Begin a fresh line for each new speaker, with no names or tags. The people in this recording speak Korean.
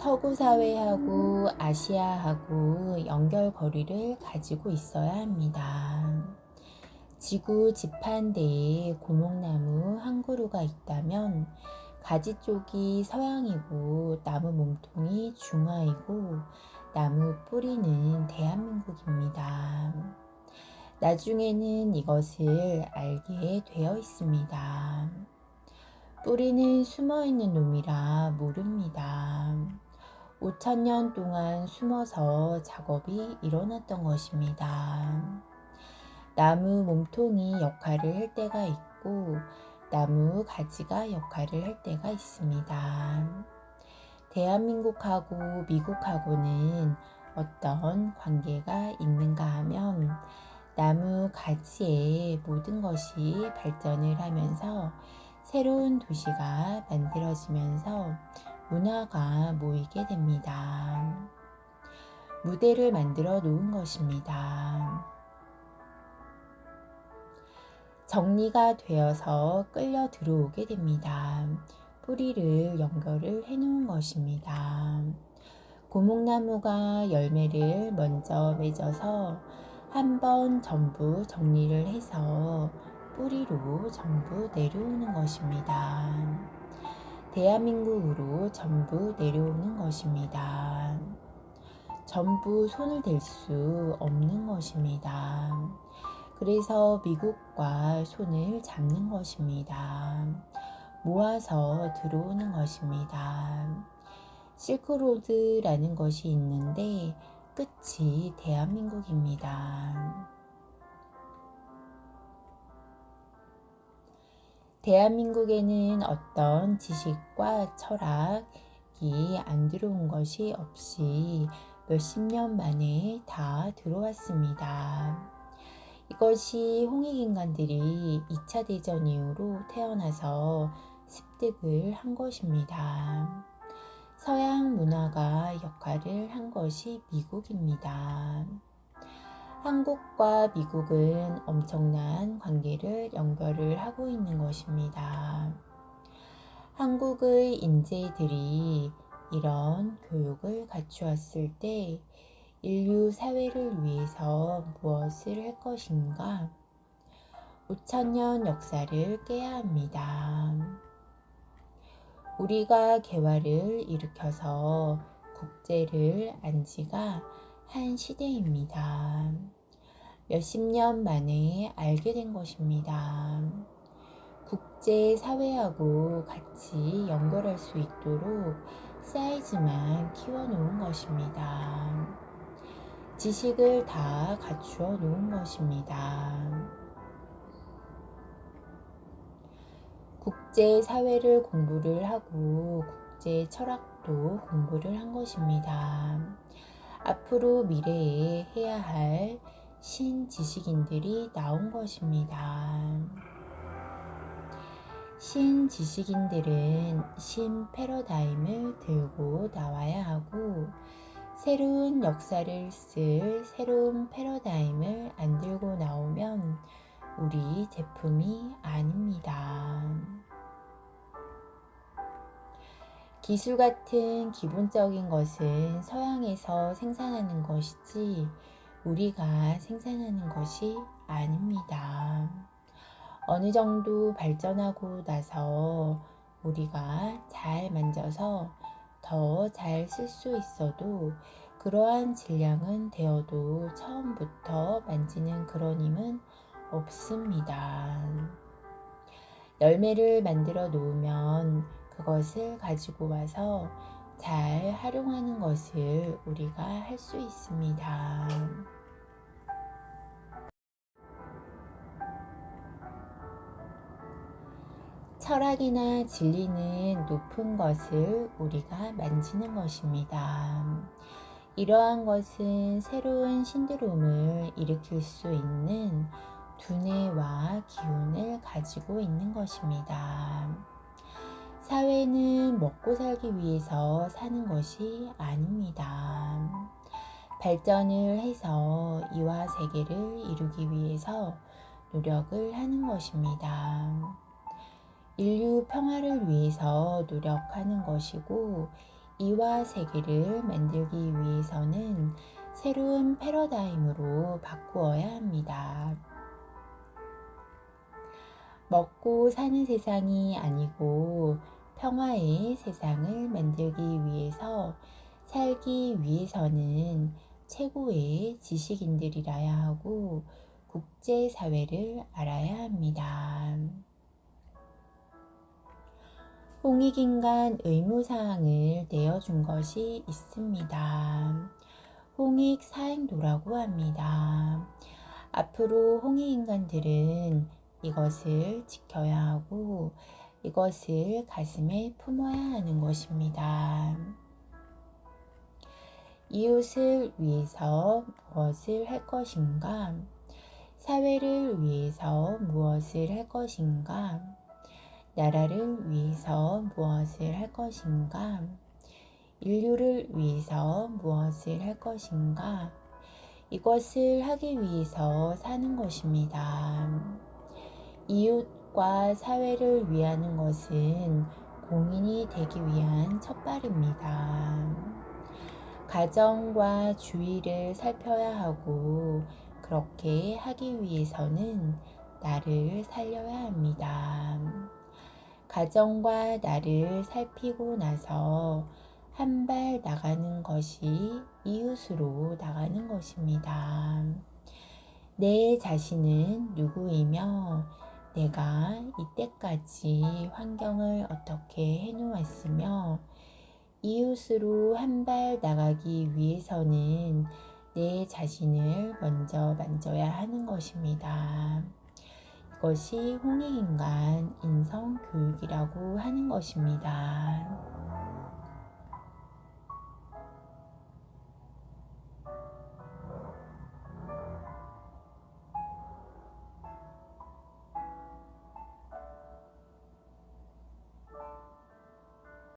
서구 사회하고 아시아하고 연결고리를 가지고 있어야 합니다. 지구 지판대에 고목나무 한 그루가 있다면 가지 쪽이 서양이고 나무 몸통이 중화이고 나무 뿌리는 대한민국입니다. 나중에는 이것을 알게 되어 있습니다. 뿌리는 숨어있는 놈이라 모릅니다. 5,000년 동안 숨어서 작업이 일어났던 것입니다. 나무 몸통이 역할을 할 때가 있고 나무 가지가 역할을 할 때가 있습니다. 대한민국하고 미국하고는 어떤 관계가 있는가 하면 나무 가지에 모든 것이 발전을 하면서 새로운 도시가 만들어지면서 문화가 모이게 됩니다. 무대를 만들어 놓은 것입니다. 정리가 되어서 끌려 들어오게 됩니다. 뿌리를 연결을 해 놓은 것입니다. 고목나무가 열매를 먼저 맺어서 한번 전부 정리를 해서 뿌리로 전부 내려오는 것입니다. 대한민국으로 전부 내려오는 것입니다. 전부 손을 댈 수 없는 것입니다. 그래서 미국과 손을 잡는 것입니다. 모아서 들어오는 것입니다. 실크로드라는 것이 있는데 끝이 대한민국입니다. 대한민국에는 어떤 지식과 철학이 안 들어온 것이 없이 몇십 년 만에 다 들어왔습니다. 이것이 홍익인간들이 2차 대전 이후로 태어나서 습득을 한 것입니다. 서양 문화가 역할을 한 것이 미국입니다. 한국과 미국은 엄청난 관계를 연결을 하고 있는 것입니다. 한국의 인재들이 이런 교육을 갖추었을 때 인류 사회를 위해서 무엇을 할 것인가? 5,000년 역사를 깨야 합니다. 우리가 개화를 일으켜서 국제를 안 지가 한 시대입니다. 몇십 년 만에 알게 된 것입니다. 국제사회하고 같이 연결할 수 있도록 사이즈만 키워놓은 것입니다. 지식을 다 갖추어 놓은 것입니다. 국제사회를 공부를 하고 국제 철학도 공부를 한 것입니다. 앞으로 미래에 해야 할 신지식인들이 나온 것입니다. 신지식인들은 신패러다임을 들고 나와야 하고 새로운 역사를 쓸 새로운 패러다임을 안 들고 나오면 우리 제품이 아닙니다. 기술 같은 기본적인 것은 서양에서 생산하는 것이지 우리가 생산하는 것이 아닙니다. 어느 정도 발전하고 나서 우리가 잘 만져서 더 잘 쓸 수 있어도 그러한 질량은 되어도 처음부터 만지는 그런 힘은 없습니다. 열매를 만들어 놓으면 그것을 가지고 와서 잘 활용하는 것을 우리가 할 수 있습니다. 철학이나 진리는 높은 것을 우리가 만지는 것입니다. 이러한 것은 새로운 신드롬을 일으킬 수 있는 두뇌와 기운을 가지고 있는 것입니다. 사회는 먹고 살기 위해서 사는 것이 아닙니다. 발전을 해서 이와 세계를 이루기 위해서 노력을 하는 것입니다. 인류 평화를 위해서 노력하는 것이고 이와 세계를 만들기 위해서는 새로운 패러다임으로 바꾸어야 합니다. 먹고 사는 세상이 아니고 평화의 세상을 만들기 위해서 살기 위해서는 최고의 지식인들이라야 하고 국제사회를 알아야 합니다. 홍익인간 의무사항을 내어준 것이 있습니다. 홍익 사행도라고 합니다. 앞으로 홍익인간들은 이것을 지켜야 하고 이것을 가슴에 품어야 하는 것입니다. 이웃을 위해서 무엇을 할 것인가? 사회를 위해서 무엇을 할 것인가? 나라를 위해서 무엇을 할 것인가? 인류를 위해서 무엇을 할 것인가? 이것을 하기 위해서 사는 것입니다. 이웃과 사회를 위하는 것은 공인이 되기 위한 첫발입니다. 가정과 주위를 살펴야 하고 그렇게 하기 위해서는 나를 살려야 합니다. 가정과 나를 살피고 나서 한 발 나가는 것이 이웃으로 나가는 것입니다. 내 자신은 누구이며 내가 이때까지 환경을 어떻게 해놓았으며 이웃으로 한 발 나가기 위해서는 내 자신을 먼저 만져야 하는 것입니다. 이것이 홍익인간 인성교육이라고 하는 것입니다.